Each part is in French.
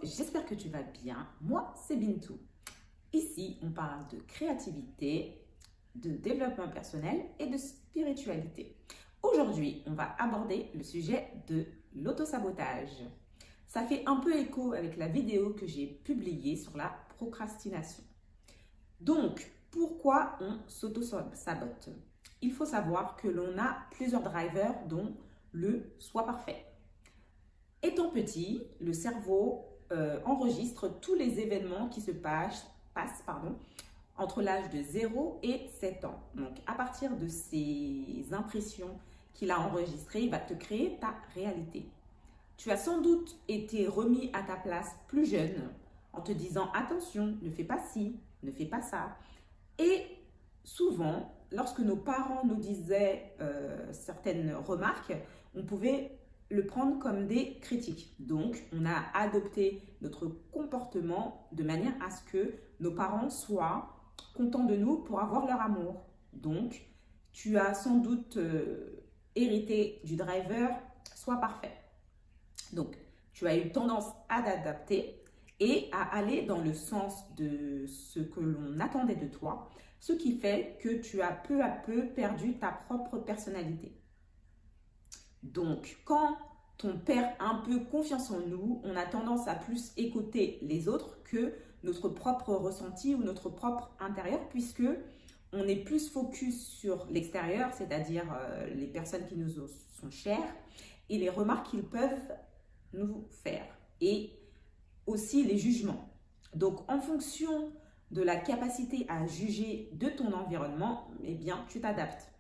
j'espère que tu vas bien. Moi, c'est Bintou. Ici, on parle de créativité, de développement personnel et de spiritualité. Aujourd'hui, on va aborder le sujet de l'autosabotage. Ça fait un peu écho avec la vidéo que j'ai publiée sur la procrastination. Donc, pourquoi on s'auto-sabote? Il faut savoir que l'on a plusieurs drivers, dont le « soi parfait ». Étant petit, le cerveau enregistre tous les événements qui se passent entre l'âge de 0 et 7 ans. Donc, à partir de ces impressions qu'il a enregistrées, il va te créer ta réalité. Tu as sans doute été remis à ta place plus jeune en te disant « attention, ne fais pas ci, ne fais pas ça ». Et souvent, lorsque nos parents nous disaient certaines remarques, on pouvait le prendre comme des critiques. Donc, on a adopté notre comportement de manière à ce que nos parents soient contents de nous pour avoir leur amour. Donc, tu as sans doute hérité du driver « sois parfait ». Donc, tu as eu tendance à t'adapter et à aller dans le sens de ce que l'on attendait de toi, ce qui fait que tu as peu à peu perdu ta propre personnalité. Donc, quand on perd un peu confiance en nous, on a tendance à plus écouter les autres que notre propre ressenti ou notre propre intérieur, puisque on est plus focus sur l'extérieur, c'est-à-dire les personnes qui nous sont chères et les remarques qu'ils peuvent nous faire et aussi les jugements. Donc, en fonction de la capacité à juger de ton environnement, eh bien, tu t'adaptes.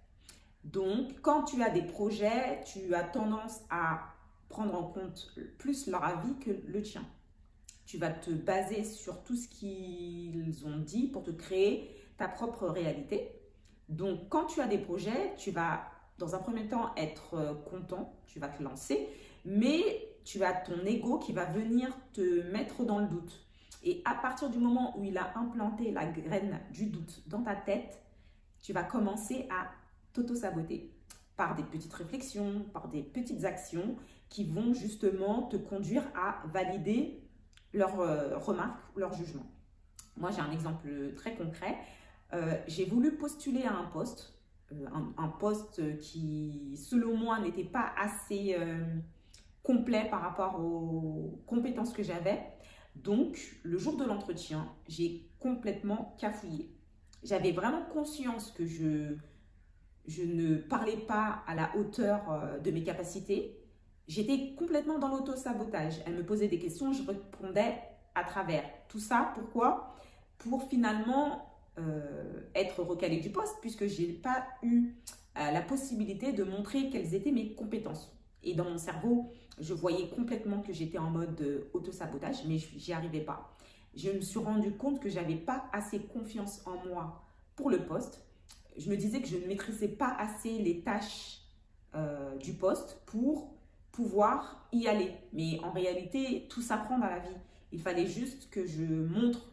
Donc, quand tu as des projets, tu as tendance à prendre en compte plus leur avis que le tien. Tu vas te baser sur tout ce qu'ils ont dit pour te créer ta propre réalité. Donc, quand tu as des projets, tu vas, dans un premier temps, être content, tu vas te lancer, mais tu as ton ego qui va venir te mettre dans le doute. Et à partir du moment où il a implanté la graine du doute dans ta tête, tu vas commencer à t'auto-saboter par des petites réflexions, par des petites actions qui vont justement te conduire à valider leurs remarques ou leurs jugements. Moi, j'ai un exemple très concret. J'ai voulu postuler à un poste qui, selon moi, n'était pas assez complet par rapport aux compétences que j'avais. Donc, le jour de l'entretien, j'ai complètement cafouillé. J'avais vraiment conscience que je ne parlais pas à la hauteur de mes capacités. J'étais complètement dans l'auto-sabotage. Elle me posait des questions, je répondais à travers. Tout ça, pourquoi? Pour finalement être recalée du poste, puisque je n'ai pas eu la possibilité de montrer quelles étaient mes compétences. Et dans mon cerveau, je voyais complètement que j'étais en mode auto-sabotage, mais j'y arrivais pas. Je me suis rendu compte que je n'avais pas assez confiance en moi pour le poste. Je me disais que je ne maîtrisais pas assez les tâches du poste pour pouvoir y aller. Mais en réalité, tout s'apprend dans la vie. Il fallait juste que je montre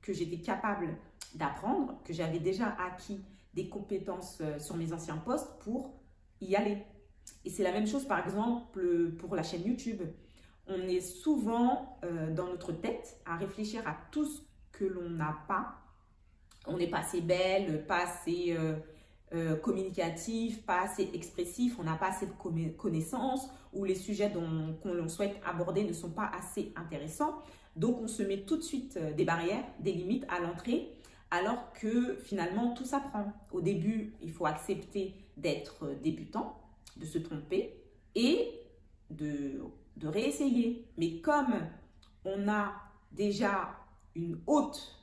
que j'étais capable d'apprendre, que j'avais déjà acquis des compétences sur mes anciens postes pour y aller. Et c'est la même chose, par exemple, pour la chaîne YouTube. On est souvent dans notre tête à réfléchir à tout ce que l'on n'a pas. On n'est pas assez belle, pas assez communicatif, pas assez expressif, on n'a pas assez de connaissances ou les sujets qu'on souhaite aborder ne sont pas assez intéressants. Donc, on se met tout de suite des barrières, des limites à l'entrée, alors que finalement, tout s'apprend. Au début, il faut accepter d'être débutant, de se tromper et de réessayer. Mais comme on a déjà une haute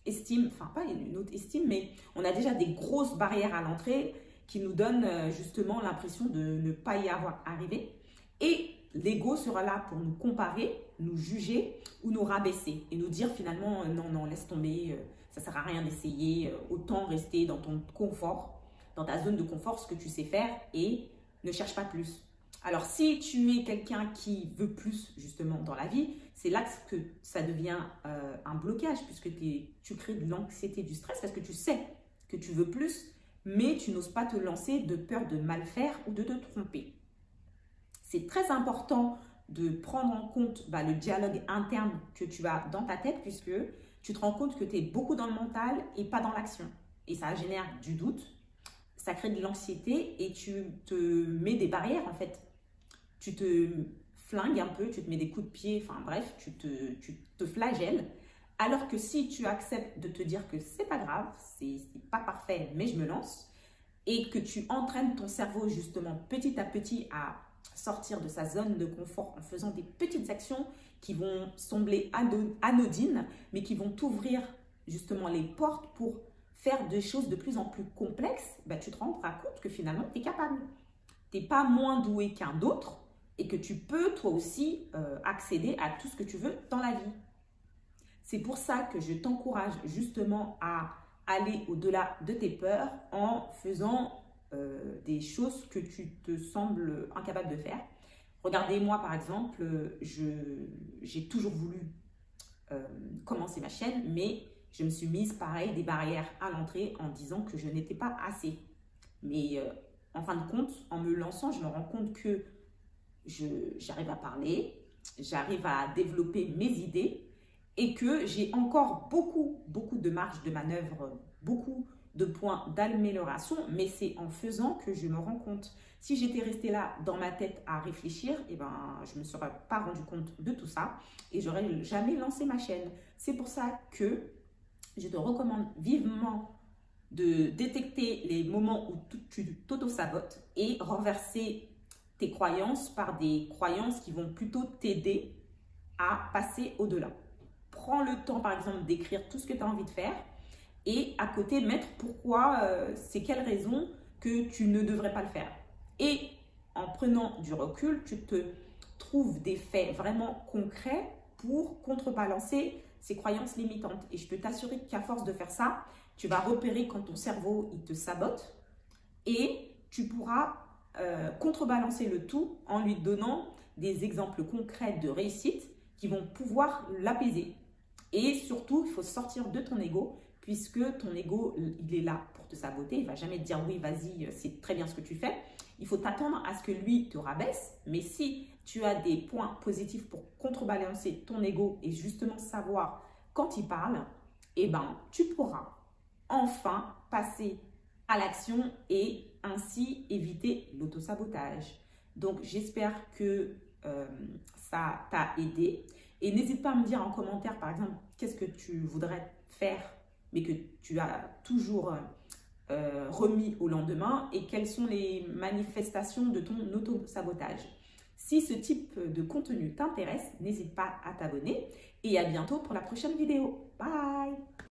estime, enfin pas une haute estime, mais on a déjà des grosses barrières à l'entrée qui nous donnent justement l'impression de ne pas y avoir arrivé. Et l'ego sera là pour nous comparer, nous juger ou nous rabaisser et nous dire finalement non, non, laisse tomber, ça ne sert à rien d'essayer, autant rester dans ton confort, dans ta zone de confort, ce que tu sais faire et ne cherche pas plus. Alors, si tu es quelqu'un qui veut plus justement dans la vie, c'est là que ça devient un blocage puisque tu crées de l'anxiété, du stress parce que tu sais que tu veux plus, mais tu n'oses pas te lancer de peur de mal faire ou de te tromper. C'est très important de prendre en compte le dialogue interne que tu as dans ta tête, puisque tu te rends compte que tu es beaucoup dans le mental et pas dans l'action. Et ça génère du doute, ça crée de l'anxiété et tu te mets des barrières en fait. Tu te flingues un peu, tu te mets des coups de pied, enfin bref, tu te flagelles. Alors que si tu acceptes de te dire que c'est pas grave, c'est pas parfait, mais je me lance, et que tu entraînes ton cerveau justement petit à petit à sortir de sa zone de confort en faisant des petites actions qui vont sembler anodines, mais qui vont t'ouvrir justement les portes pour faire des choses de plus en plus complexes, tu te rendras compte que finalement, tu es capable. Tu n'es pas moins doué qu'un autre et que tu peux toi aussi accéder à tout ce que tu veux dans la vie. C'est pour ça que je t'encourage justement à aller au-delà de tes peurs en faisant des choses que tu te sembles incapable de faire. Regardez, moi par exemple, j'ai toujours voulu commencer ma chaîne, mais je me suis mise pareil des barrières à l'entrée en disant que je n'étais pas assez. Mais en fin de compte, en me lançant, je me rends compte que j'arrive à parler, j'arrive à développer mes idées et que j'ai encore beaucoup de marge de manœuvre, beaucoup de points d'amélioration, mais c'est en faisant que je me rends compte. Si j'étais restée là dans ma tête à réfléchir, je ne me serais pas rendu compte de tout ça et j'aurais jamais lancé ma chaîne. C'est pour ça que je te recommande vivement de détecter les moments où tu t'auto-sabotes et renverser tes croyances par des croyances qui vont plutôt t'aider à passer au-delà. Prends le temps, par exemple, d'écrire tout ce que tu as envie de faire et à côté, mettre pourquoi, c'est quelle raison que tu ne devrais pas le faire. Et en prenant du recul, tu te trouves des faits vraiment concrets pour contrebalancer ces croyances limitantes. Et je peux t'assurer qu'à force de faire ça, tu vas repérer quand ton cerveau il te sabote et tu pourras contrebalancer le tout en lui donnant des exemples concrets de réussite qui vont pouvoir l'apaiser. Et surtout, il faut sortir de ton ego puisque ton ego, il est là pour te saboter. Il ne va jamais te dire oui, vas-y, c'est très bien ce que tu fais. Il faut t'attendre à ce que lui te rabaisse. Mais si tu as des points positifs pour contrebalancer ton ego et justement savoir quand il parle, tu pourras enfin passer à l'action et ainsi éviter l'autosabotage. Donc, j'espère que ça t'a aidé. Et n'hésite pas à me dire en commentaire, par exemple, qu'est-ce que tu voudrais faire, mais que tu as toujours remis au lendemain et quelles sont les manifestations de ton auto-sabotage. Si ce type de contenu t'intéresse, n'hésite pas à t'abonner et à bientôt pour la prochaine vidéo. Bye!